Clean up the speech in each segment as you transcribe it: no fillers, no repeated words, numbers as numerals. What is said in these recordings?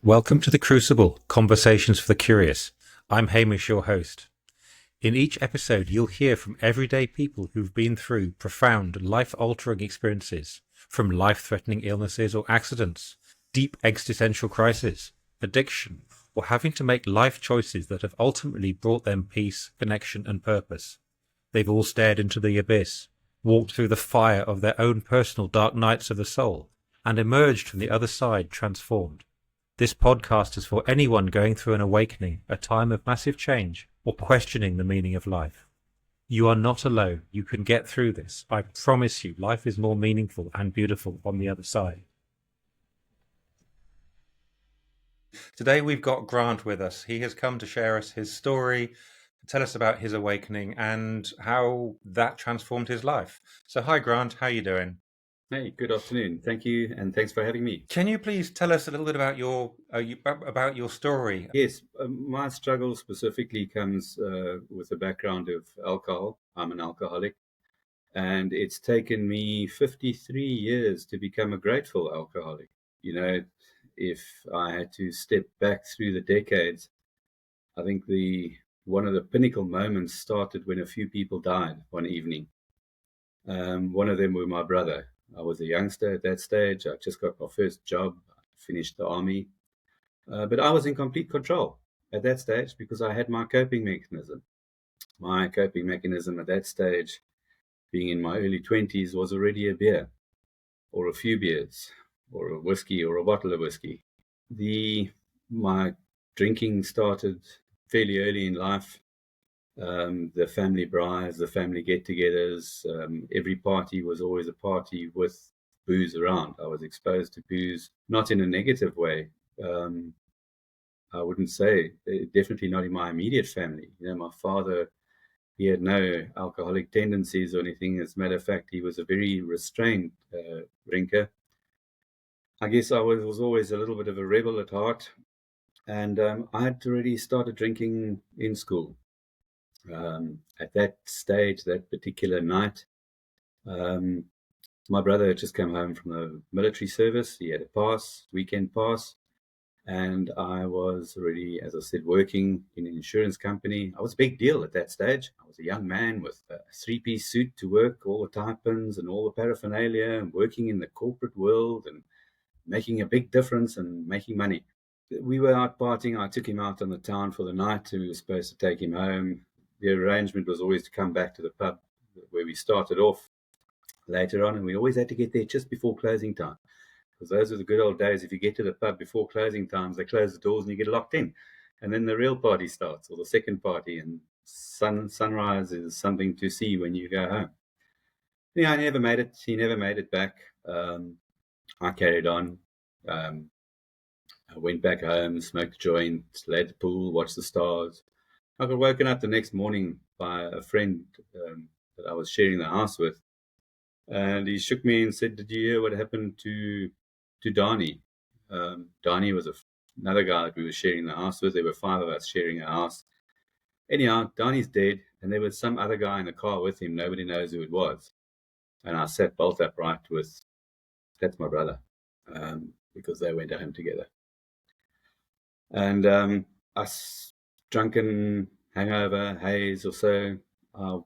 Welcome to The Crucible, Conversations for the Curious. I'm Hamish, your host. In each episode, you'll hear from everyday people who've been through profound, life-altering experiences, from life-threatening illnesses or accidents, deep existential crisis, addiction, or having to make life choices that have ultimately brought them peace, connection, and purpose. They've all stared into the abyss, walked through the fire of their own personal dark nights of the soul, and emerged from the other side transformed. This podcast is for anyone going through an awakening, a time of massive change, or questioning the meaning of life. You are not alone. You can get through this. I promise you, life is more meaningful and beautiful on the other side. Today we've got Grant with us. He has come to share us his story, tell us about his awakening and how that transformed his life. So hi Grant, how are you doing? Hey, good afternoon. Thank you, and thanks for having me. Can you please tell us a little bit about your story? Yes, my struggle specifically comes with a background of alcohol. I'm an alcoholic, and it's taken me 53 years to become a grateful alcoholic. You know, if I had to step back through the decades, I think one of the pinnacle moments started when a few people died one evening. One of them were my brother. I was a youngster at that stage. I just got my first job, finished the army. But I was in complete control at that stage because I had my coping mechanism. My coping mechanism at that stage, being in my early 20s, was already a beer or a few beers or a whiskey or a bottle of whiskey. My drinking started fairly early in life. The family braais, the family get-togethers, every party was always a party with booze around. I was exposed to booze, not in a negative way. I wouldn't say, definitely not in my immediate family. You know, my father, he had no alcoholic tendencies or anything. As a matter of fact, he was a very restrained drinker. I guess I was always a little bit of a rebel at heart. And I had already started drinking in school. At that stage, that particular night, my brother had just come home from the military service. He had a weekend pass, and I was already, as I said, working in an insurance company. I was a big deal at that stage. I was a young man with a three-piece suit to work, all the tie-pins and all the paraphernalia, and working in the corporate world and making a big difference and making money. We were out partying. I took him out on the town for the night. We were supposed to take him home. The arrangement was always to come back to the pub where we started off later on, and we always had to get there just before closing time, because those are the good old days. If you get to the pub before closing times, they close the doors and you get locked in, and then the real party starts, or the second party, and sunrise is something to see when you go home. Yeah, I never made it. He never made it back. I carried on. I went back home, smoked a joint, lay at the pool, watched the stars. I got woken up the next morning by a friend that I was sharing the house with, and he shook me and said, "Did you hear what happened to Donnie?" Donnie was another guy that we were sharing the house with. There were 5 of us sharing a house. Anyhow, Donnie's dead, and there was some other guy in the car with him. Nobody knows who it was. And I sat bolt upright with, "That's my brother," because they went home together. And us drunken, hangover, haze or so, I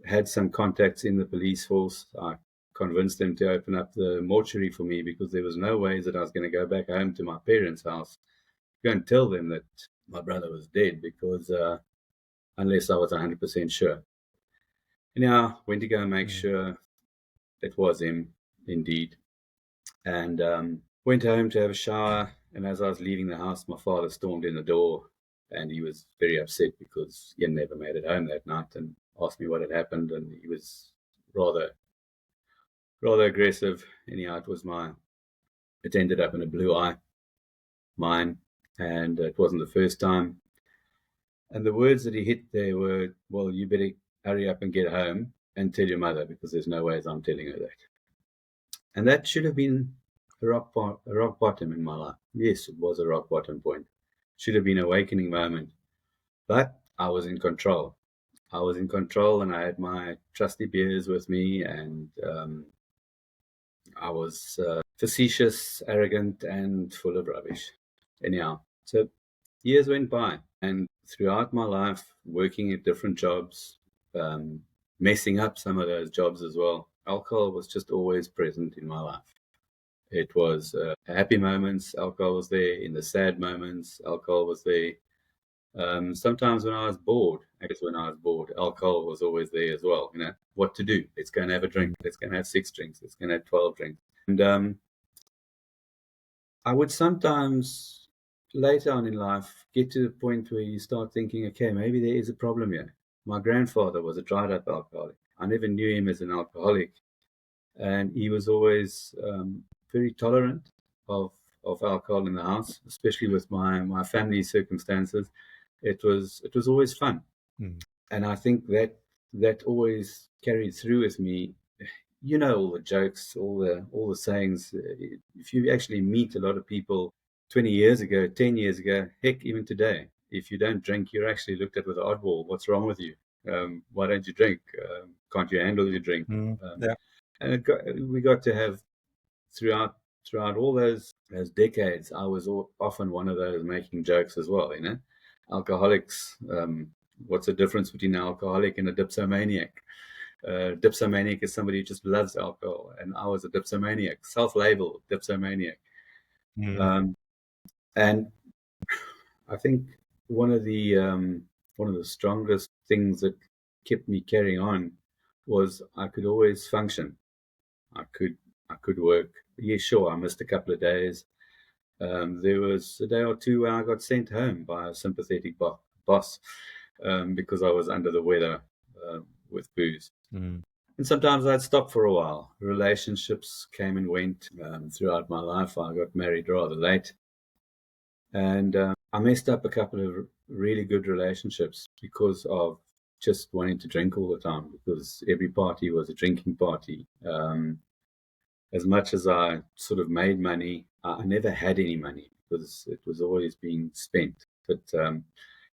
had some contacts in the police force. I convinced them to open up the mortuary for me because there was no way that I was going to go back home to my parents' house, go and tell them that my brother was dead, because unless I was 100% sure. Anyhow, went to go and make sure it was him indeed, and went home to have a shower. And as I was leaving the house, my father stormed in the door, and he was very upset because he had never made it home that night, and asked me what had happened. And he was rather aggressive. Anyhow, it ended up in a blue eye, mine, and it wasn't the first time. And the words that he hit there were, "Well, you better hurry up and get home and tell your mother, because there's no ways I'm telling her that." And that should have been a rock bottom in my life. Yes, it was a rock bottom point. Should have been an awakening moment. But I was in control. And I had my trusty beers with me, and I was facetious, arrogant, and full of rubbish. Anyhow, so years went by, and throughout my life, working at different jobs, messing up some of those jobs as well, alcohol was just always present in my life. It was happy moments, alcohol was there. In the sad moments, alcohol was there. Sometimes when I was bored, alcohol was always there as well. What to do? Let's go and have a drink. Let's go and have 6 drinks. Let's go and have 12 drinks. And I would sometimes later on in life get to the point where you start thinking, okay, maybe there is a problem here. My grandfather was a dried up alcoholic. I never knew him as an alcoholic. And he was always very tolerant of alcohol in the house, especially with my family circumstances. It was always fun. And I think that always carried through with me. All the jokes, all the sayings. If you actually meet a lot of people 20 years ago, 10 years ago, heck, even today, if you don't drink, you're actually looked at with an oddball. What's wrong with you? Why don't you drink? Can't you handle your drink? Yeah. And we got to have throughout all those decades. I was often one of those making jokes as well. Alcoholics. What's the difference between an alcoholic and a dipsomaniac? Dipsomaniac is somebody who just loves alcohol, and I was a dipsomaniac, self-labeled dipsomaniac. And I think one of the strongest things that kept me carrying on was I could always function. I could work. Yeah, sure, I missed a couple of days. There was a day or two where I got sent home by a sympathetic boss because I was under the weather with booze. And sometimes I'd stop for a while. Relationships came and went throughout my life. I got married rather late. And I messed up a couple of really good relationships because of just wanting to drink all the time, because every party was a drinking party. As much as I sort of made money, I never had any money because it was always being spent. But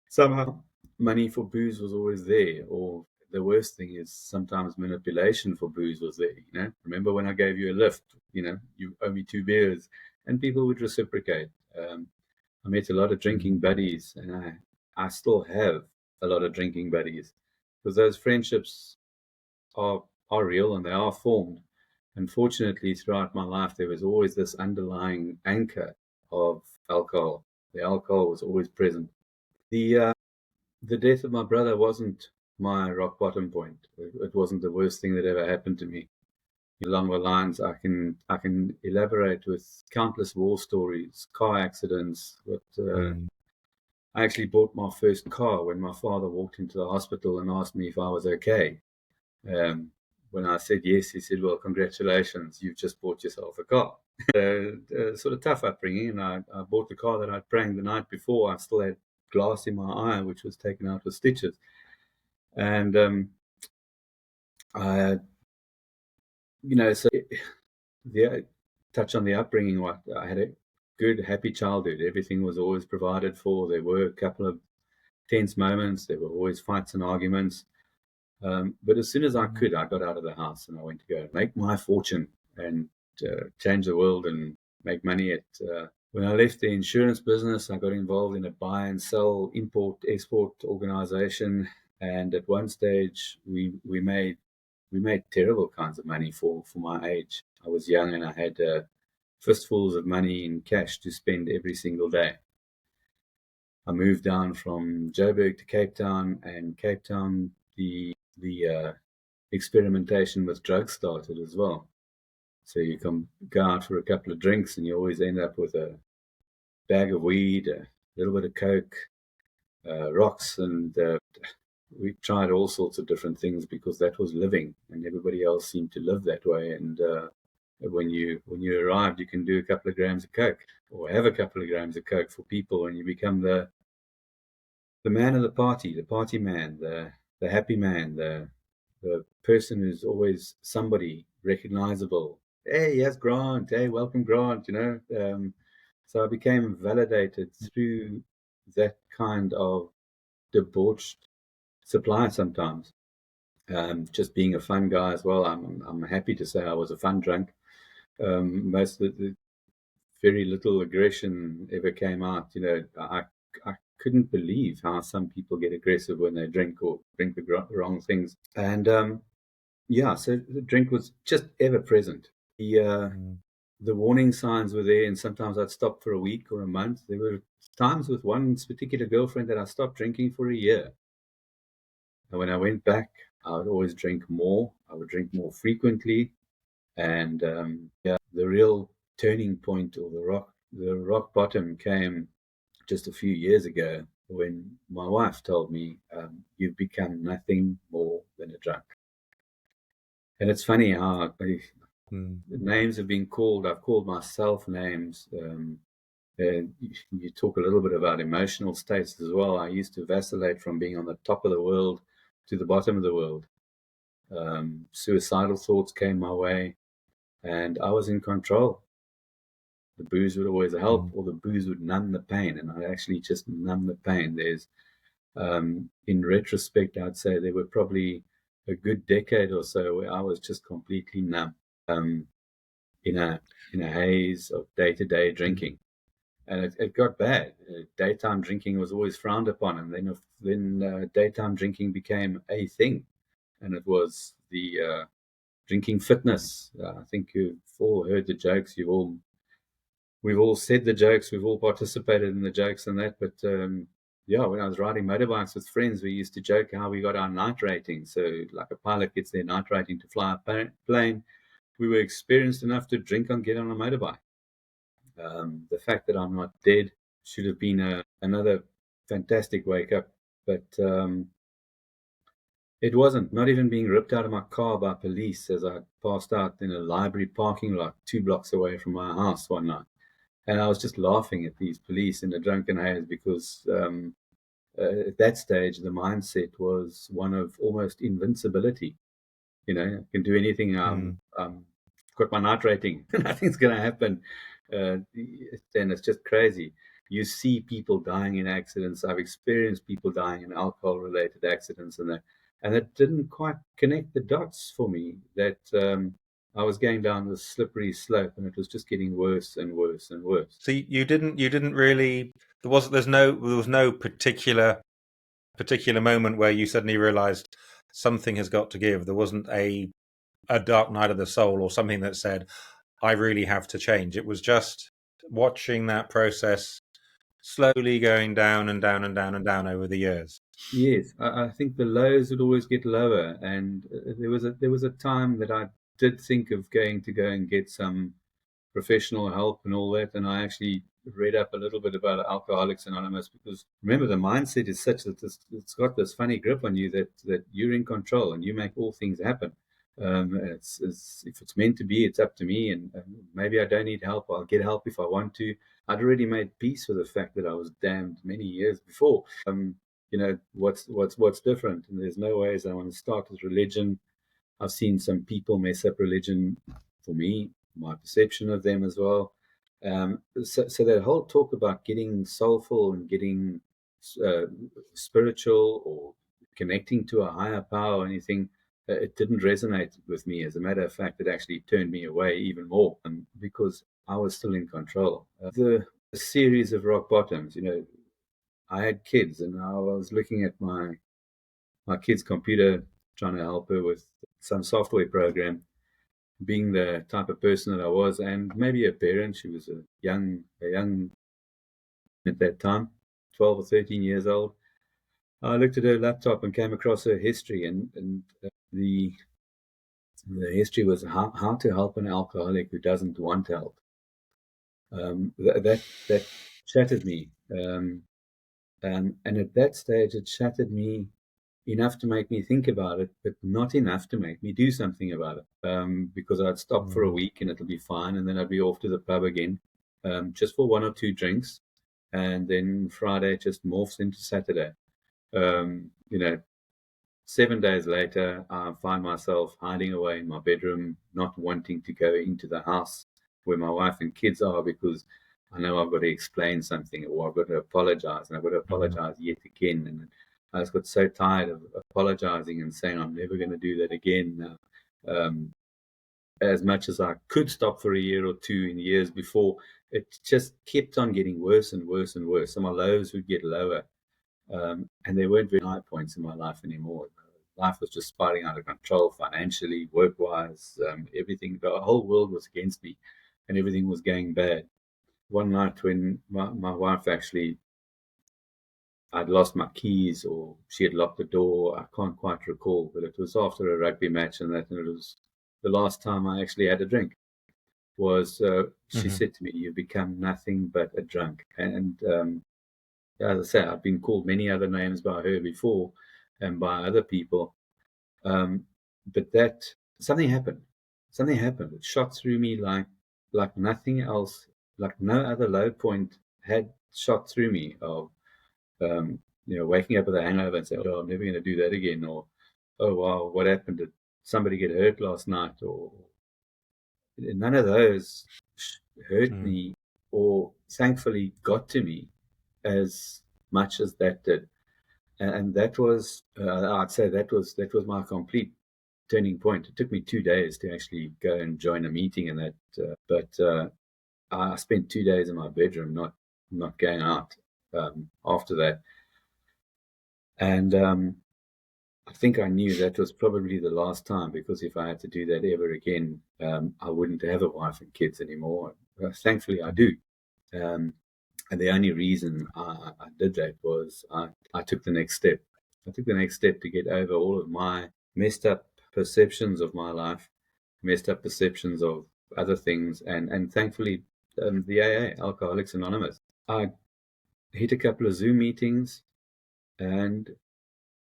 somehow money for booze was always there. Or the worst thing is sometimes manipulation for booze was there. Remember when I gave you a lift? You owe me 2 beers, and people would reciprocate. I met a lot of drinking buddies, and I still have a lot of drinking buddies because those friendships are real and they are formed. Unfortunately, throughout my life, there was always this underlying anchor of alcohol. The alcohol was always present. The death of my brother wasn't my rock bottom point. It wasn't the worst thing that ever happened to me. Along the lines, I can elaborate with countless war stories, car accidents. But I actually bought my first car when my father walked into the hospital and asked me if I was okay. When I said yes, he said, "Well, congratulations, you've just bought yourself a car." Sort of tough upbringing, and I bought the car that I'd pranged the night before. I still had glass in my eye, which was taken out with stitches. And so the touch on the upbringing. I had a good, happy childhood. Everything was always provided for. There were a couple of tense moments. There were always fights and arguments. But as soon as I could, I got out of the house and I went to go make my fortune and change the world and make money. When I left the insurance business, I got involved in a buy and sell, import, export organization. And at one stage, we made terrible kinds of money for my age. I was young and I had fistfuls of money in cash to spend every single day. I moved down from Joburg to Cape Town, and Cape Town, the experimentation with drugs started as well. So you can go out for a couple of drinks and you always end up with a bag of weed, a little bit of coke, rocks, and we tried all sorts of different things because that was living, and everybody else seemed to live that way. And when you arrived, you can do a couple of grams of coke or have a couple of grams of coke for people, and you become the man of the party man, the happy man, the person who's always somebody recognizable. Hey, yes, Grant. Hey, welcome, Grant. So I became validated through that kind of debauched supply sometimes. Just being a fun guy as well. I'm happy to say I was a fun drunk. Most of the very little aggression ever came out. I couldn't believe how some people get aggressive when they drink or drink the wrong things. And so the drink was just ever present. The warning signs were there, and sometimes I'd stop for a week or a month. There were times with one particular girlfriend that I stopped drinking for a year. And when I went back, I would always drink more. I would drink more frequently. And the real turning point, or the rock bottom, came just a few years ago when my wife told me, "You've become nothing more than a drunk." And it's funny how names have been called. I've called myself names. You talk a little bit about emotional states as well. I used to vacillate from being on the top of the world to the bottom of the world. Suicidal thoughts came my way, and I was in control. The booze would always help, or the booze would numb the pain, and I actually just numb the pain. There's, in retrospect, I'd say there were probably a good decade or so where I was just completely numb, in a haze of day-to-day drinking. And it got bad. Daytime drinking was always frowned upon, and then daytime drinking became a thing, and it was the drinking fitness. I think you've all heard the jokes. We've all said the jokes. We've all participated in the jokes and that. But when I was riding motorbikes with friends, we used to joke how we got our night rating. So like a pilot gets their night rating to fly a plane, we were experienced enough to drink and get on a motorbike. The fact that I'm not dead should have been another fantastic wake up, but it wasn't. Not even being ripped out of my car by police as I passed out in a library parking lot 2 blocks away from my house one night. And I was just laughing at these police in a drunken haze because at that stage, the mindset was one of almost invincibility. I can do anything. Got my night rating. Nothing's going to happen. And it's just crazy. You see people dying in accidents. I've experienced people dying in alcohol-related accidents, and it didn't quite connect the dots for me that I was going down this slippery slope, and it was just getting worse and worse and worse. So you didn't really. There was no particular moment where you suddenly realized something has got to give. There wasn't a dark night of the soul or something that said, I really have to change. It was just watching that process slowly going down and down and down and down over the years. Yes, I think the lows would always get lower, and there was a time that I did think of going and get some professional help and all that, and I actually read up a little bit about Alcoholics Anonymous, because remember, the mindset is such that it's got this funny grip on you that you're in control and you make all things happen. If it's meant to be, it's up to me, and maybe I don't need help. I'll get help if I want to. I'd already made peace with the fact that I was damned many years before. What's different? And there's no ways I want to start with religion. I've seen some people mess up religion for me, my perception of them as well. So that whole talk about getting soulful and getting spiritual or connecting to a higher power or anything, it didn't resonate with me. As a matter of fact, it actually turned me away even more, because I was still in control. The series of rock bottoms, I had kids, and I was looking at my kid's computer, trying to help her with some software program, being the type of person that I was, and maybe a parent. She was a young at that time, 12 or 13 years old. I looked at her laptop and came across her history, and the history was how to help an alcoholic who doesn't want help. That shattered me, and at that stage, it shattered me enough to make me think about it, but not enough to make me do something about it. Because I'd stop for a week and it'll be fine, and then I'd be off to the pub again, just for 1 or 2 drinks, and then Friday just morphs into Saturday. 7 days later, I find myself hiding away in my bedroom, not wanting to go into the house where my wife and kids are, because I know I've got to explain something, or I've got to apologize, and I've got to apologize yet again. And I just got so tired of apologizing and saying I'm never going to do that again. as much as I could stop for a year or two in the years before, it just kept on getting worse and worse and worse. So my lows would get lower. And there weren't very high points in my life anymore. Life was just spiraling out of control financially, work-wise, everything. The whole world was against me and everything was going bad. One night when my wife actually, I'd lost my keys or she had locked the door, I can't quite recall, but it was after a rugby match and it was the last time I actually had a drink. She said to me, "You've become nothing but a drunk." And as I say, I've been called many other names by her before and by other people. But that something happened. Something happened. It shot through me like nothing else, like no other low point had shot through me of waking up with a hangover and say, "Oh, I'm never going to do that again," or "Oh wow, what happened? Did somebody get hurt last night?" Or none of those hurt me or thankfully got to me as much as that did. And that was, I'd say that was my complete turning point. It took me 2 days to actually go and join a meeting and that, but I spent 2 days in my bedroom, not going out after that. And I think I knew that was probably the last time, because if I had to do that ever again, I wouldn't have a wife and kids anymore. Thankfully, I do. And the only reason I did that was I took the next step. I took the next step to get over all of my messed up perceptions of my life, messed up perceptions of other things, and thankfully, the AA, Alcoholics Anonymous. I hit a couple of Zoom meetings, and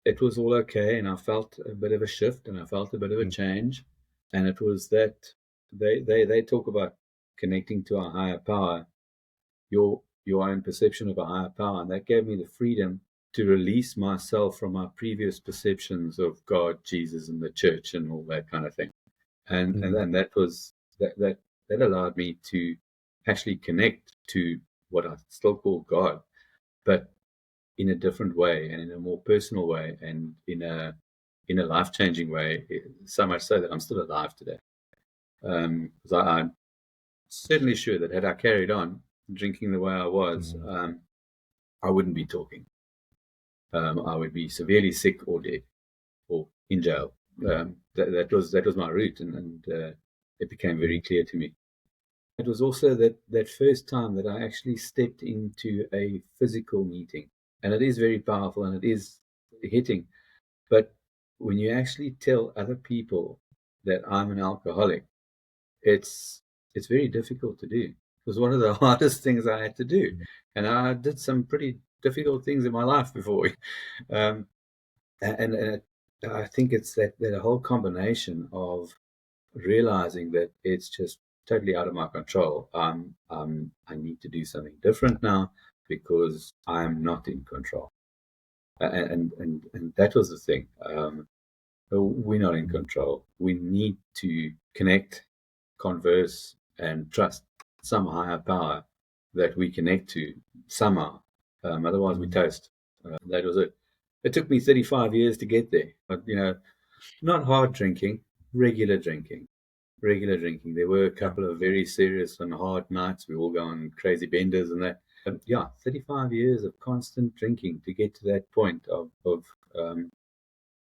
it was all okay, and I felt a bit of a shift, and I felt a bit of a change, and it was that they talk about connecting to a higher power, your own perception of a higher power, and that gave me the freedom to release myself from my previous perceptions of God, Jesus, and the church, and all that kind of thing. And then that allowed me to actually connect to what I still call God, but in a different way and in a more personal way and in a life-changing way, so much so that I'm still alive today. Because I'm certainly sure that had I carried on drinking the way I was, I wouldn't be talking. I would be severely sick or dead or in jail. That was my route, and it became very clear to me. It was also that first time that I actually stepped into a physical meeting, and it is very powerful and it is hitting. But when you actually tell other people that I'm an alcoholic, it's very difficult to do. It was one of the hardest things I had to do, and I did some pretty difficult things in my life before. And I think it's that whole combination of realizing that it's just totally out of my control. I need to do something different now because I'm not in control. And that was the thing. We're not in control. We need to connect, converse, and trust some higher power that we connect to somehow. Otherwise, we toast. That was it. It took me 35 years to get there. But, not hard drinking, regular drinking. Regular drinking. There were a couple of very serious and hard nights. We all go on crazy benders and that. But 35 years of constant drinking to get to that point of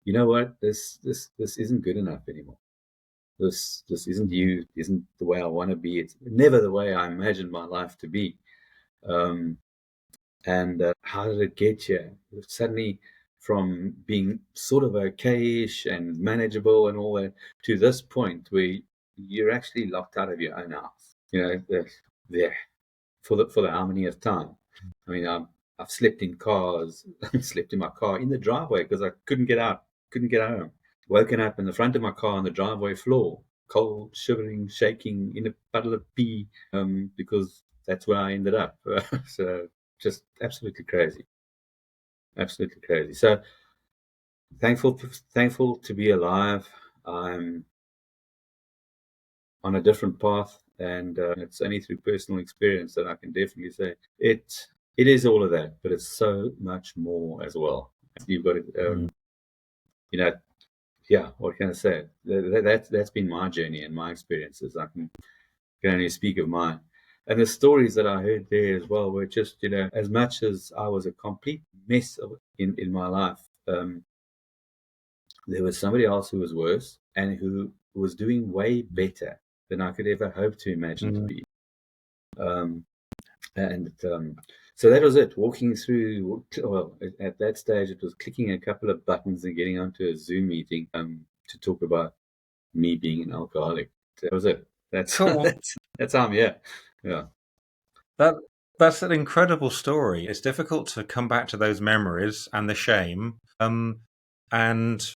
you know what, this isn't good enough anymore. This isn't the way I want to be. It's never the way I imagined my life to be. And how did it get here? Suddenly, from being sort of okayish and manageable and all that, to this point where you're actually locked out of your own house. There for the how many of time? I mean, I've slept in cars, slept in my car in the driveway because I couldn't get out, couldn't get home. Woken up in the front of my car on the driveway floor, cold, shivering, shaking in a puddle of pee, because that's where I ended up. So just absolutely crazy. Absolutely crazy. So thankful to be alive. I'm on a different path, and it's only through personal experience that I can definitely say it is all of that, but it's so much more as well. You've got to, yeah, what can I say? That's been my journey and my experiences. I can only speak of mine. And the stories that I heard there as well were just, as much as I was a complete mess in my life, there was somebody else who was worse and who was doing way better than I could ever hope to imagine to be. Um, and so that was it. Walking through, well, at that stage, it was clicking a couple of buttons and getting onto a Zoom meeting to talk about me being an alcoholic. That was it. That's Cool. that's how I'm here. Yeah. That's an incredible story. It's difficult to come back to those memories and the shame, and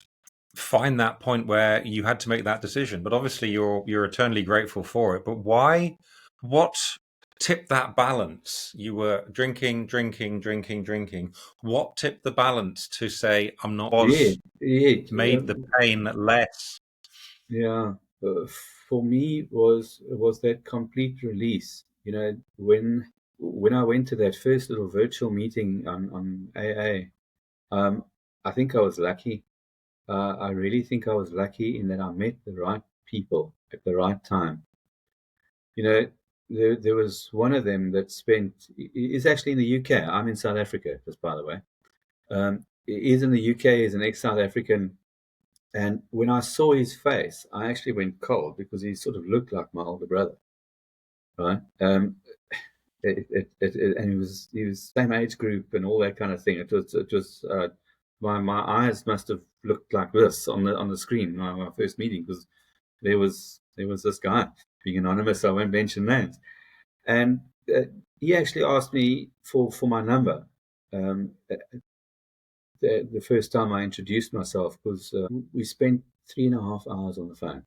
find that point where you had to make that decision. But obviously, you're eternally grateful for it. But why? What tipped that balance? You were drinking, drinking, drinking, drinking. What tipped the balance to say, "I'm not"? Yeah, Was yeah, made the pain less? yeah. For me, was that complete release. When I went to that first little virtual meeting on AA, I think I was lucky. I really think I was lucky in that I met the right people at the right time. There was one of them that is actually in the UK. I'm in South Africa, just by the way. He's in the UK. He's an ex-South African. And when I saw his face, I actually went cold because he sort of looked like my older brother, right? And he was same age group and all that kind of thing. It was my eyes must have looked like this on the screen my first meeting, because there was this guy being anonymous. I won't mention names, and he actually asked me for my number. The first time I introduced myself, was we spent 3.5 hours on the phone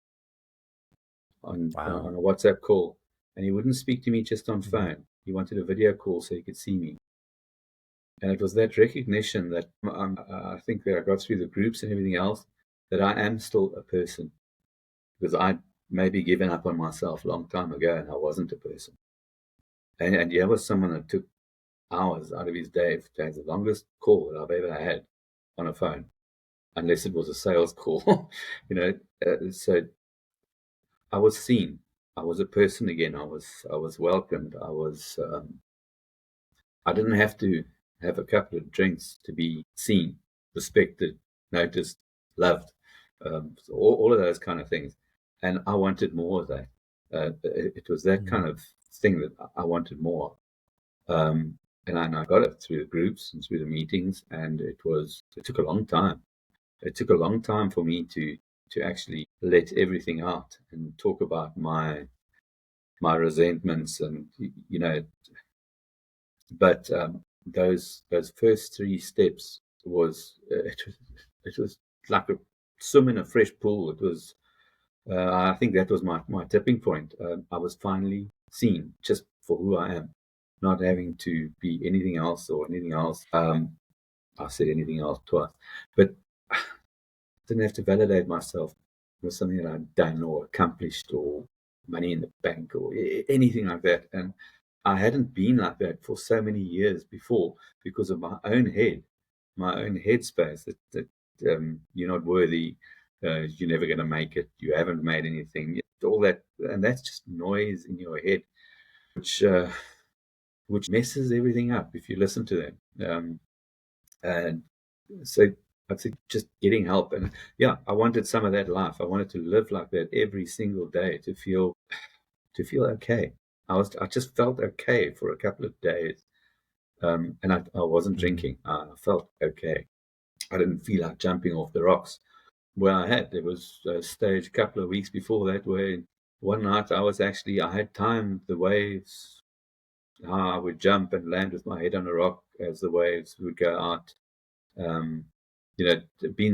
Wow. on a WhatsApp call, and he wouldn't speak to me just on phone. He wanted a video call so he could see me. And it was that recognition that I think that I got through the groups and everything else, that I am still a person, because I'd maybe given up on myself a long time ago and I wasn't a person. And here was someone that took hours out of his day to have the longest call that I've ever had on a phone, unless it was a sales call. So I was seen. I was a person again. I was welcomed. I didn't have to have a couple of drinks to be seen, respected, noticed, loved, so all of those kind of things. And I wanted more of that. It was that kind of thing that I wanted more. And I got it through the groups and through the meetings, and it took a long time. It took a long time for me to actually let everything out and talk about my resentments, and but those first 3 steps it was like a swim in a fresh pool. It was I think that was my tipping point. I was finally seen just for who I am, not having to be anything else or anything else. I said anything else twice, but I didn't have to validate myself with something that I'd done or accomplished, or money in the bank, or anything like that. And I hadn't been like that for so many years before, because of my own headspace, that you're not worthy, you're never going to make it, you haven't made anything, all that. And that's just noise in your head, which messes everything up if you listen to them. And so I'd say just getting help. And yeah, I wanted some of that life. I wanted to live like that every single day, to feel okay. I just felt okay for a couple of days. And I wasn't drinking. I felt okay. I didn't feel like jumping off the rocks. There was a stage a couple of weeks before that where one night I had timed the waves, how I would jump and land with my head on a rock as the waves would go out. Been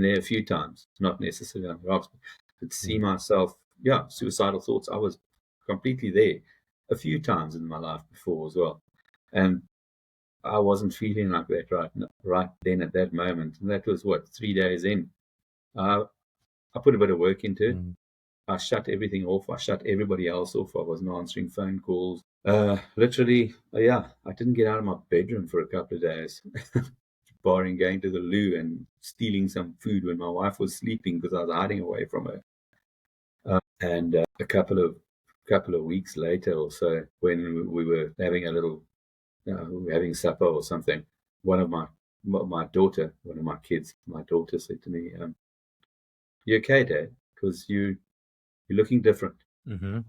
there a few times, not necessarily on the rocks, but see myself, suicidal thoughts. I was completely there a few times in my life before as well. And I wasn't feeling like that right then at that moment. And that was 3 days in. I put a bit of work into it. I shut everything off. I shut everybody else off. I wasn't answering phone calls. Literally, I didn't get out of my bedroom for a couple of days. barring going to the loo and stealing some food when my wife was sleeping because I was hiding away from her. And a couple of weeks later or so, when we were having a little, having supper or something, one of my daughter, one of my kids, my daughter said to me, "You okay, Dad? Because you're looking different." Mm-hmm.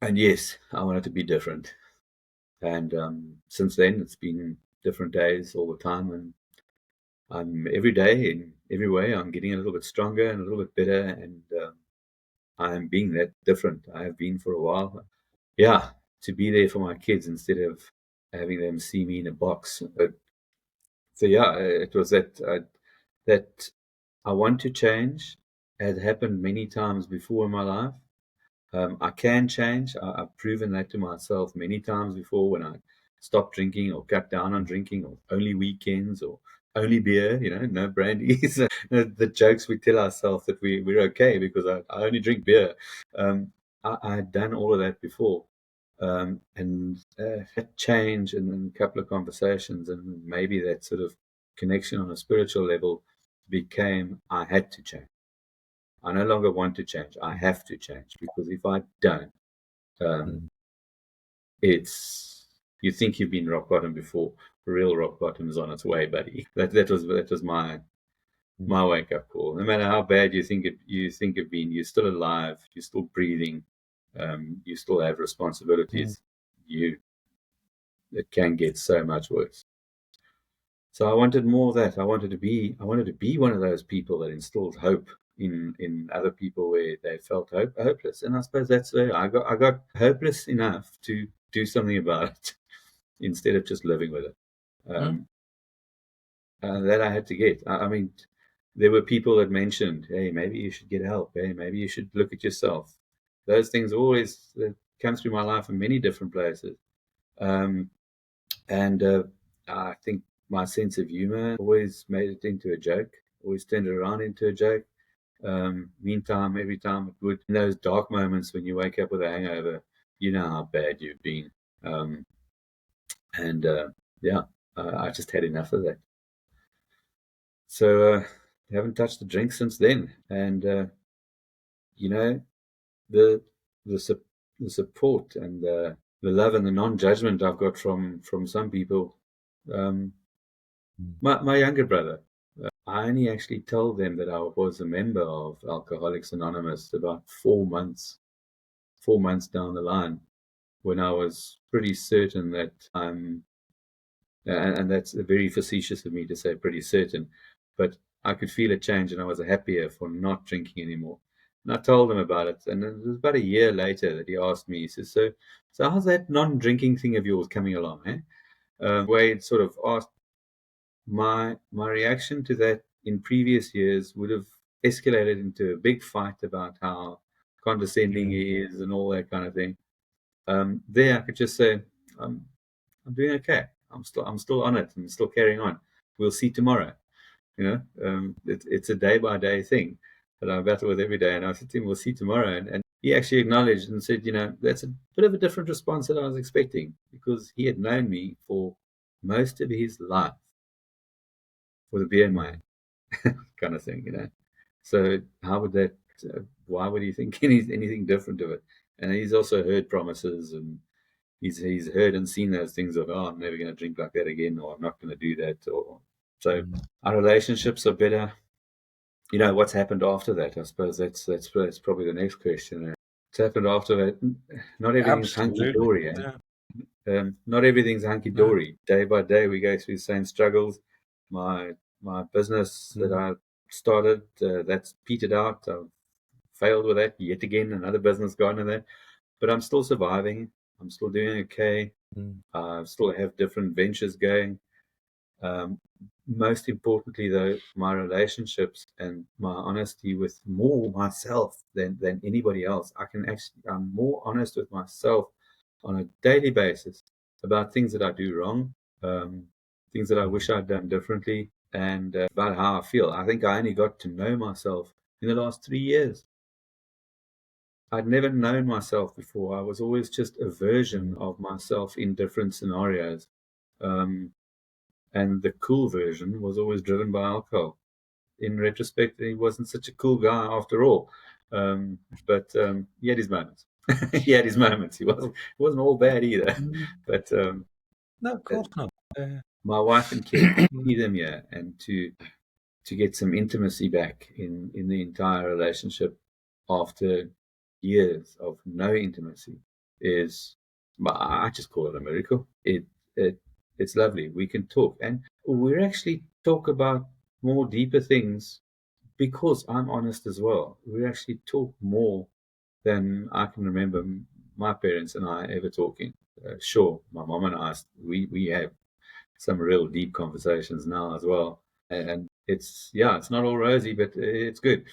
And yes, I wanted to be different. And since then, it's been different days all the time, and I'm every day in every way, I'm getting a little bit stronger and a little bit better, and I'm being that different. I have been for a while. Yeah, to be there for my kids instead of having them see me in a box. So yeah, it was that I want to change. Has happened many times before in my life. I can change. I've proven that to myself many times before when I stopped drinking or cut down on drinking or only weekends or only beer, no brandies. The jokes we tell ourselves that we're okay because I only drink beer. I had done all of that before. And had change and a couple of conversations and maybe that sort of connection on a spiritual level became I had to change. I no longer want to change. I have to change because if I don't, um, it's you think you've been rock bottom before. Real rock bottom is on its way, buddy. That was my wake up call. No matter how bad you think it been, you're still alive. You're still breathing. You still have responsibilities. It can get so much worse. So I wanted more of that. I wanted to be one of those people that instills hope in other people where they felt hopeless. And I suppose that's where I got hopeless enough to do something about it instead of just living with it. And that I had to get. I mean, there were people that mentioned, "Hey, maybe you should get help. Hey, maybe you should look at yourself." Those things always come through my life in many different places. Um, And I think my sense of humor always made it into a joke, always turned it around into a joke. Meantime, every time it would, in those dark moments when you wake up with a hangover, you know how bad you've been. Um, and yeah, I just had enough of that. So I haven't touched the drink since then. And, you know, the, the support and the love and the non-judgment I've got from some people. My younger brother, I only actually told them that I was a member of Alcoholics Anonymous about 4 months down the line, when I was pretty certain that and that's very facetious of me to say pretty certain, but I could feel a change and I was happier for not drinking anymore. And I told him about it, and it was about a year later that he asked me, he says, so how's that non-drinking thing of yours coming along, eh? Wade sort of asked. My reaction to that in previous years would have escalated into a big fight about how condescending he is and all that kind of thing. There, I could just say, I'm doing okay. I'm still on it. I'm still carrying on. We'll see tomorrow. It's a day by day thing that I battle with every day. And I said to him, we'll see tomorrow. And he actually acknowledged and said, that's a bit of a different response than I was expecting, because he had known me for most of his life with a beer in my hand, kind of thing. So how would that? Why would he think anything different of it? And he's also heard promises, and he's heard and seen those things of, oh, I'm never going to drink like that again, or I'm not going to do that, or so. Our relationships are better. What's happened after that? I suppose that's probably the next question. What's happened after that? Not everything's hunky Absolutely. dory. Not everything's hunky No. dory. Day by day, we go through the same struggles. My business that I started, that's petered out. I've failed with that yet again. Another business gone in that, but I'm still surviving. I'm still doing okay. I still have different ventures going. Most importantly, though, my relationships and my honesty with more myself than anybody else. I'm more honest with myself on a daily basis about things that I do wrong, things that I wish I'd done differently, and about how I feel. I think I only got to know myself in the last 3 years. I'd never known myself before. I was always just a version of myself in different scenarios. And the cool version was always driven by alcohol. In retrospect, he wasn't such a cool guy after all. But he had his moments. He had his moments. He wasn't all bad either. Mm. But No, of course not. my wife and kids see them here, and to get some intimacy back in the entire relationship after years of no intimacy is, I just call it a miracle. It's lovely. We can talk, and we actually talk about more deeper things because I'm honest as well. We actually talk more than I can remember my parents and I ever talking. Sure, my mom and I, we have some real deep conversations now as well. And it's not all rosy, but it's good.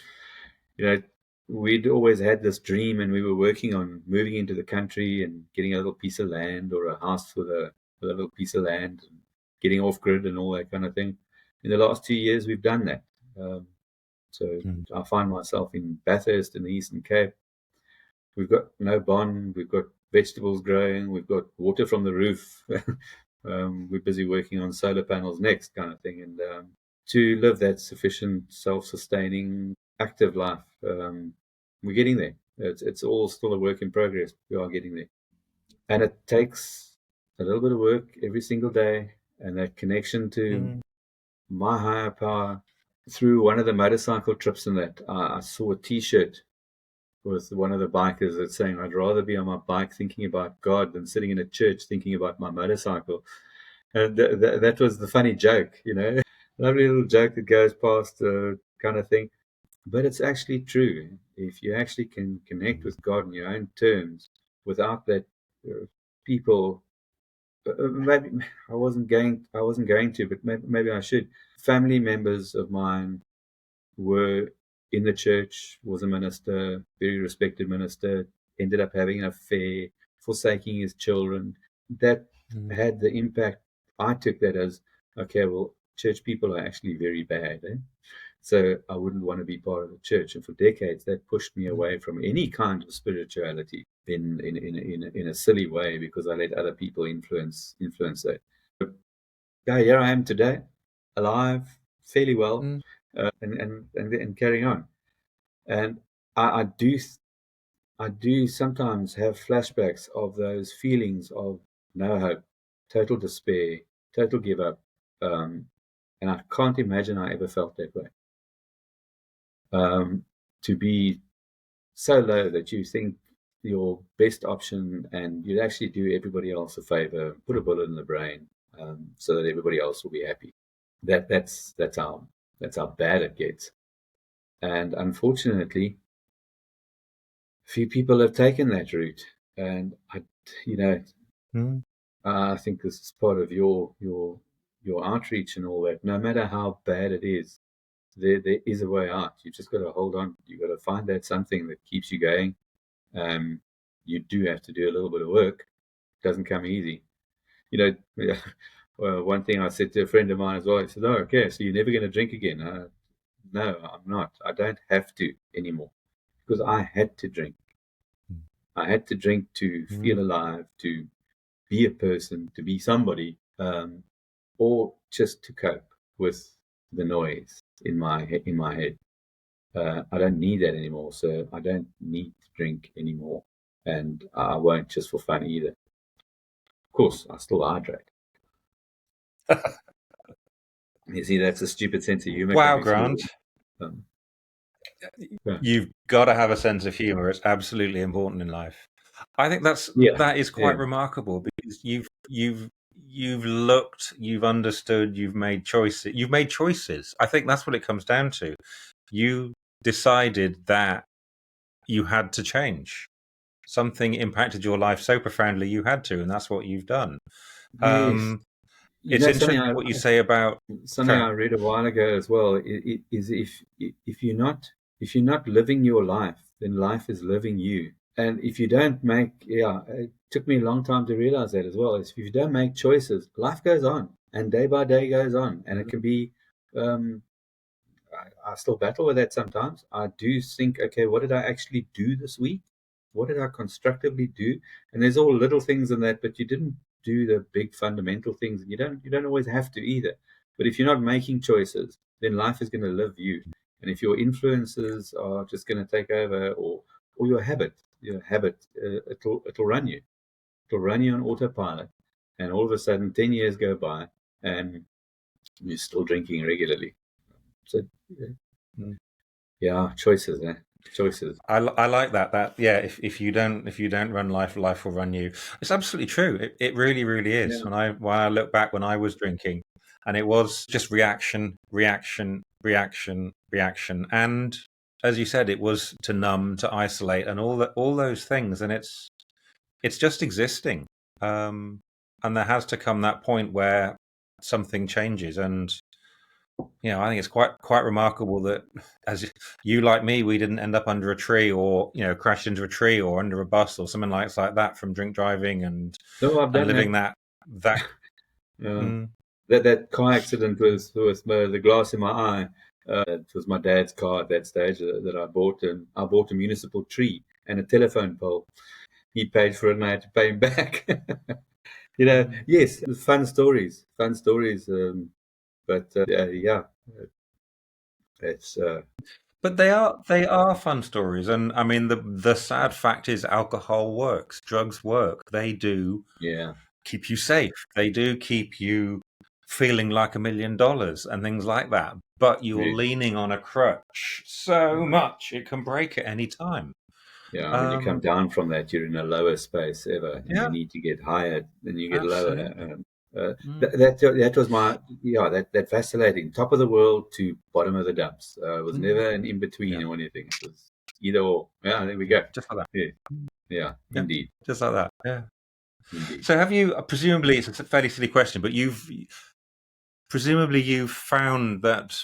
You know, we'd always had this dream, and we were working on moving into the country and getting a little piece of land or a house with a little piece of land, and getting off grid and all that kind of thing. In the last 2 years, we've done that. So Mm. I find myself in Bathurst in the Eastern Cape. We've got no bond. We've got vegetables growing. We've got water from the roof. We're busy working on solar panels next, kind of thing. And to live that sufficient, self-sustaining, active life, we're getting there. It's all still a work in progress. We are getting there. And it takes a little bit of work every single day, and that connection to Mm. my higher power. Through one of the motorcycle trips in that, I saw a T-shirt with one of the bikers that's saying, I'd rather be on my bike thinking about God than sitting in a church thinking about my motorcycle. And that was the funny joke, lovely little joke that goes past kind of thing. But it's actually true. If you actually can connect with God on your own terms without that people, maybe I wasn't going to, but maybe I should. Family members of mine were in the church, was a minister, very respected minister, ended up having an affair, forsaking his children. That Mm. had the impact. I took that as, okay, well, church people are actually very bad. So I wouldn't want to be part of the church. And for decades, that pushed me away from any kind of spirituality in a silly way, because I let other people influence that. But yeah, here I am today, alive, fairly well, Mm. and carrying on. And I do sometimes have flashbacks of those feelings of no hope, total despair, total give up, and I can't imagine I ever felt that way. To be so low that you think your best option, and you'd actually do everybody else a favor, put a bullet in the brain, so that everybody else will be happy. That's how bad it gets. And unfortunately, few people have taken that route. And you know, Mm. I think this is part of your outreach and all that. No matter how bad it is, there is a way out. You just got to hold on. You got to find that something that keeps you going. You do have to do a little bit of work. It doesn't come easy. Well, one thing I said to a friend of mine as well, he said, "Oh, okay, so you're never going to drink again?" No, I'm not. I don't have to anymore, because I had to drink. I had to drink to feel Mm. alive, to be a person, to be somebody, or just to cope with the noise in my head. I don't need that anymore, so I don't need to drink anymore, and I won't just for fun either. Of course, I still hydrate. You see, that's a stupid sense of humor Wow, coming Grant. through. Um, yeah, You've got to have a sense of humor. It's absolutely important in life. I think yeah, that is yeah. quite remarkable, because you've looked, you've understood, you've made choices. You've made choices. I think that's what it comes down to. You decided that you had to change. Something impacted your life so profoundly you had to, and that's what you've done. Yes. It's Something interesting what you say about. I read a while ago as well. Is if you're not living your life, then life is living you. And if you don't make, it took me a long time to realize that as well. Is if you don't make choices, life goes on, and day by day goes on, and it can be. Um, I still battle with that sometimes. I do think, okay, what did I actually do this week? what did I constructively do? And there's all little things in that, but you didn't do the big fundamental things, and you don't always have to either. But if you're not making choices, then life is going to live you. And if your influences are just going to take over, or your habit, it'll run you. It'll run you on autopilot, and all of a sudden, 10 years go by, and you're still drinking regularly. So, yeah, choices, choices. I like that yeah, if you don't run life will run you. It's absolutely true. It really is. Yeah. When I look back when I was drinking, and it was just reaction, and as you said, it was to numb, to isolate, and all those things, and it's just existing. And there has to come that point where something changes. And I think it's quite remarkable that, as you, like me, we didn't end up under a tree, or crashed into a tree, or under a bus, or something like that from drink driving and No, I've done living that. That car accident was the glass in my eye. It was my dad's car at that stage that I bought, and I bought a municipal tree and a telephone pole. He paid for it, and I had to pay him back. Yes, fun stories. But yeah, it's. But they are fun stories, and I mean the sad fact is alcohol works, drugs work. They do keep you safe. They do keep you feeling like $1 million and things like that. But you're leaning on a crutch so much it can break at any time. Yeah, when you come down from that, you're in a lower space ever. And you need to get higher, then you get lower. That was my that vacillating top of the world to bottom of the dumps. It was never an in between or anything. It was either or. Yeah, there we go. Just like that. Yeah, indeed. Just like that. Yeah. Indeed. So have you? Presumably, it's a fairly silly question, but you've found that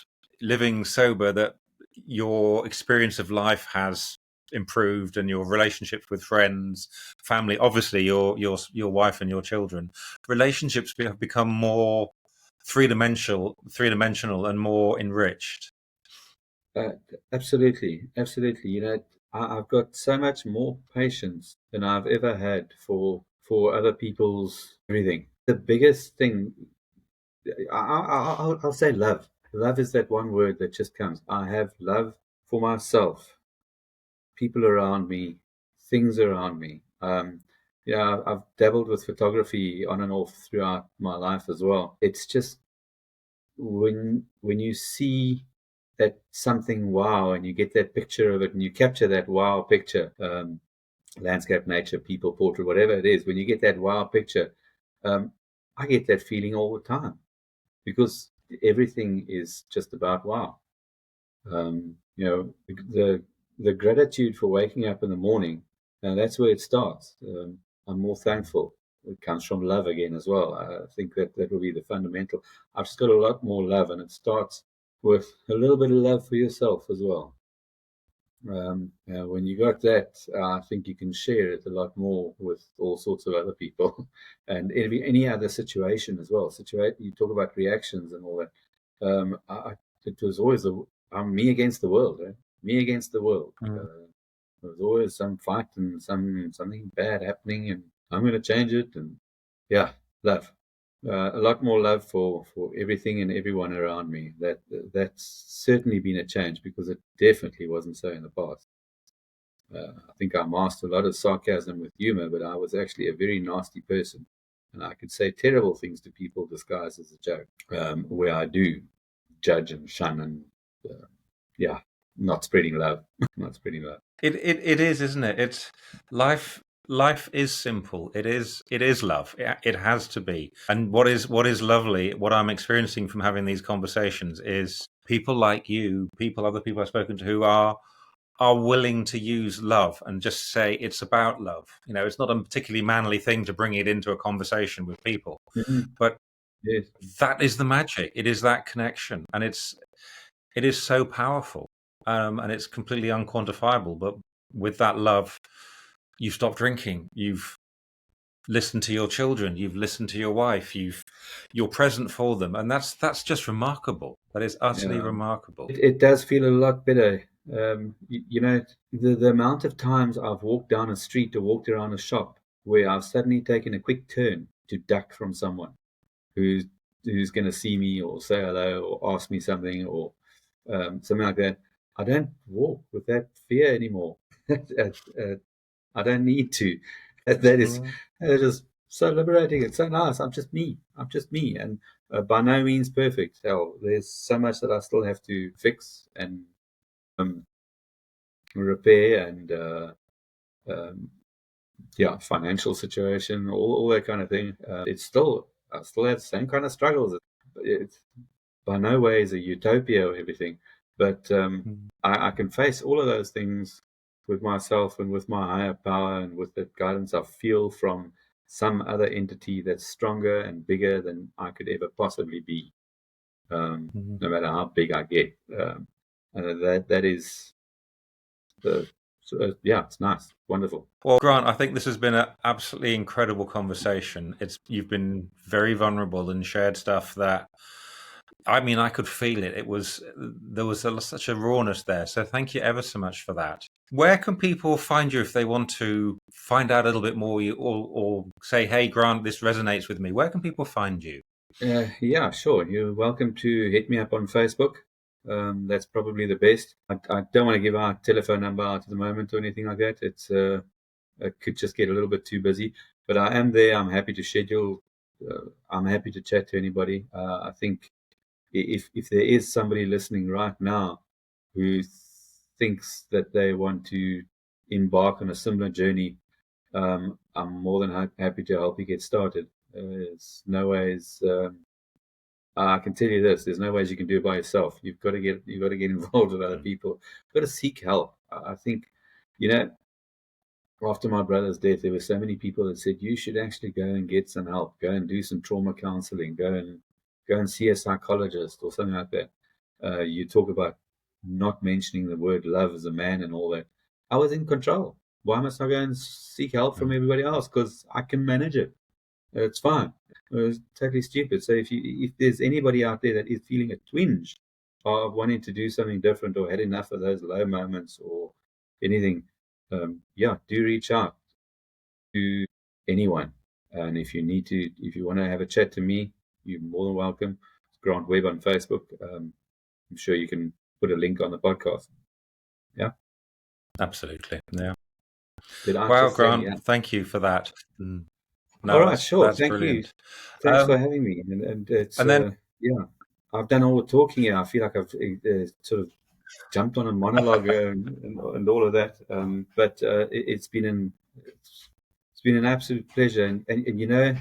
living sober, that your experience of life has improved, and your relationships with friends, family, obviously your wife and your children, relationships have become more three-dimensional and more enriched. Absolutely. I've got so much more patience than I've ever had for other people's everything. The biggest thing, I'll say love. Love is that one word that just comes. I have love for myself, people around me, things around me. I've dabbled with photography on and off throughout my life as well. It's just when you see that something wow, and you get that picture of it, and you capture that wow picture, landscape, nature, people, portrait, whatever it is, when you get that wow picture, I get that feeling all the time, because everything is just about wow. The gratitude for waking up in the morning, and that's where it starts. I'm more thankful. It comes from love again as well. I think that will be the fundamental. I've just got a lot more love, and it starts with a little bit of love for yourself as well. When you got that, I think you can share it a lot more with all sorts of other people, and any other situation as well. You talk about reactions and all that. It was always me against the world. Me against the world. There was always some fight and something bad happening, and I'm going to change it. And love. A lot more love for everything and everyone around me. That's certainly been a change, because it definitely wasn't so in the past. I think I mastered a lot of sarcasm with humor, but I was actually a very nasty person, and I could say terrible things to people disguised as a joke, where I do judge and shun and not spreading love. Not spreading love. It is, isn't it? It's life. Life is simple. It is love. It has to be. And what is lovely, what I'm experiencing from having these conversations, is people like you, other people I've spoken to, who are willing to use love and just say it's about love. It's not a particularly manly thing to bring it into a conversation with people, but that is the magic. It is that connection, and it is so powerful, and it's completely unquantifiable. But with that love, you stop drinking. You've listened to your children. You've listened to your wife. You're present for them, and that's just remarkable. That is utterly remarkable. It does feel a lot better You know, the amount of times I've walked down a street or walked around a shop where I've suddenly taken a quick turn to duck from someone who's going to see me or say hello or ask me something or something like that. I don't walk with that fear anymore. I don't need to. That is so liberating. It's so nice. I'm just me. I'm just me, and by no means perfect. Hell, there's so much that I still have to fix and um, repair, and um, yeah, financial situation, all that kind of thing. It's still I still have the same kind of struggles. It's by no ways a utopia or everything, but I can face all of those things with myself and with my higher power and with the guidance I feel from some other entity that's stronger and bigger than I could ever possibly be, no matter how big I get. That is the yeah, it's nice, wonderful. Well, Grant, I think this has been an absolutely incredible conversation. You've been very vulnerable and shared stuff that, I mean, I could feel it. There was such a rawness there. So thank you ever so much for that. Where can people find you if they want to find out a little bit more, or say, "Hey, Grant, this resonates with me"? Where can people find you? Yeah, sure. You're welcome to hit me up on Facebook. That's probably the best. I don't want to give our telephone number out at the moment or anything like that. It could just get a little bit too busy. But I am there. I'm happy to schedule. I'm happy to chat to anybody. I think if there is somebody listening right now who thinks that they want to embark on a similar journey, I'm more than happy to help you get started. It's no ways. I can tell you this: there's no ways you can do it by yourself. You've got to get involved with other people. You've got to seek help. I think, you know, after my brother's death, there were so many people that said you should actually go and get some help, go and do some trauma counseling, go and see a psychologist or something like that. You talk about not mentioning the word love as a man and all that. I was in control. Why must I go and seek help from everybody else? Because I can manage it. It's fine. It was totally stupid. So if there's anybody out there that is feeling a twinge of wanting to do something different or had enough of those low moments or anything, yeah, do reach out to anyone. And if you want to have a chat to me, you're more than welcome. Grant Webb on Facebook. I'm sure you can put a link on the podcast. Yeah. Absolutely. Yeah. Did I Wow, just say yeah? Grant, thank you for that. All No, right, sure. that's Thank you. brilliant. Thanks for having me. And it's And then yeah, I've done all the talking here. I feel like I've sort of jumped on a monologue and all of that. But it's been an absolute pleasure. And you know,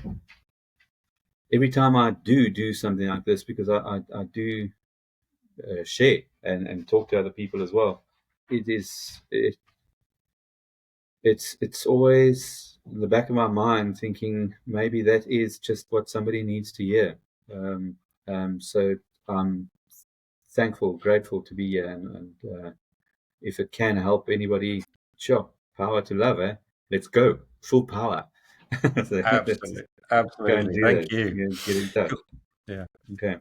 every time I do something like this, because I do share and talk to other people as well, it's always in the back of my mind thinking maybe that is just what somebody needs to hear. Um, so I'm thankful, grateful to be here, and if it can help anybody, sure, power to love, eh? Let's go, full power. So let's absolutely, go and absolutely. do Thank that. you. Get in touch. Yeah. Okay.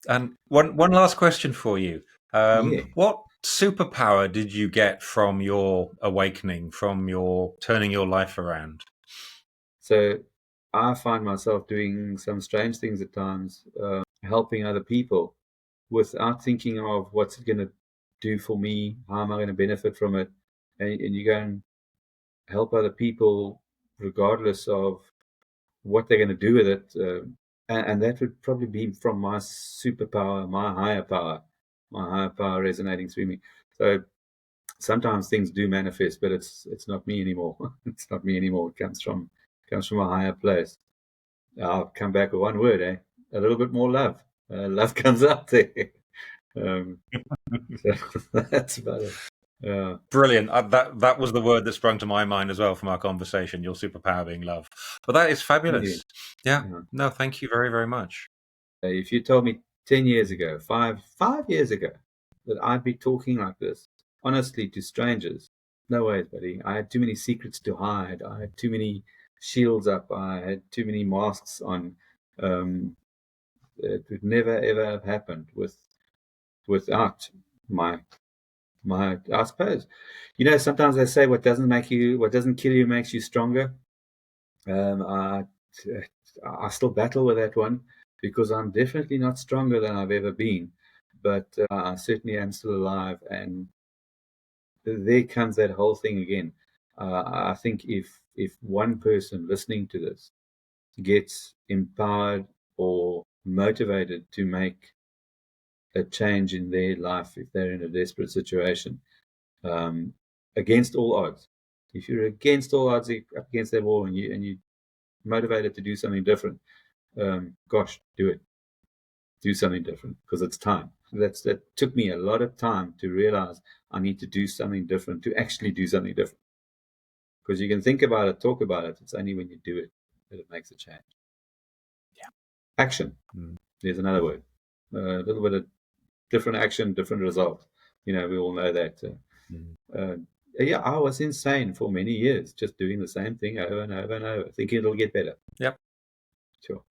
And one last question for you. Yeah. What superpower did you get from your awakening, from your turning your life around? So I find myself doing some strange things at times, helping other people without thinking of what's it going to do for me, how am I going to benefit from it, and you go and help other people regardless of what they're going to do with it, and that would probably be from my superpower, my higher power resonating through me. So sometimes things do manifest, but it's not me anymore. It's not me anymore. It comes from a higher place. I'll come back with one word, eh? A little bit more love. Love comes out there. Um, so that's about it. Brilliant. That was the word that sprung to my mind as well from our conversation. Your superpower being love. But that is Yeah. fabulous. Yeah. Yeah. No, thank you very, very much. If you told me 10 years ago, five years ago, that I'd be talking like this, honestly, to strangers, no way, buddy. I had too many secrets to hide. I had too many shields up. I had too many masks on. Um, it would never ever have happened without my I suppose, sometimes they say what doesn't kill you makes you stronger. I still battle with that one because I'm definitely not stronger than I've ever been, but I certainly am still alive. And there comes that whole thing again. I think if one person listening to this gets empowered or motivated to make a change in their life, if they're in a desperate situation, um, against all odds, if you're against all odds up against that wall and you motivated to do something different, gosh, do it. Do something different because it's time. That took me a lot of time to realize I need to do something different, to actually do something different. Because you can think about it, talk about it. It's only when you do it that it makes a change. Yeah. Action. There's another word. A little bit of different action, different result. We all know that. Yeah, I was insane for many years, just doing the same thing over and over and over, thinking it'll get better. Yep. Sure.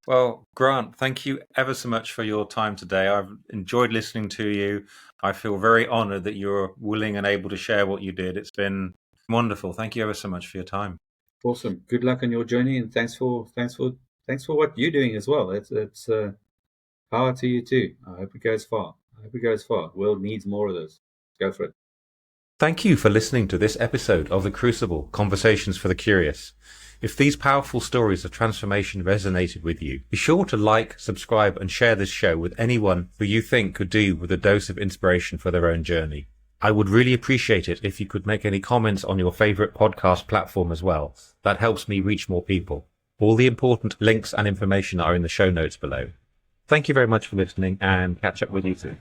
Well, Grant, thank you ever so much for your time today. I've enjoyed listening to you. I feel very honored that you're willing and able to share what you did. It's been wonderful. Thank you ever so much for your time. Awesome. Good luck on your journey, and thanks for what you're doing as well. It's power to you too. I hope it goes far. The world needs more of this. Go for it. Thank you for listening to this episode of The Crucible, Conversations for the Curious. If these powerful stories of transformation resonated with you, be sure to like, subscribe, and share this show with anyone who you think could do with a dose of inspiration for their own journey. I would really appreciate it if you could make any comments on your favorite podcast platform as well. That helps me reach more people. All the important links and information are in the show notes below. Thank you very much for listening, and catch up with you soon.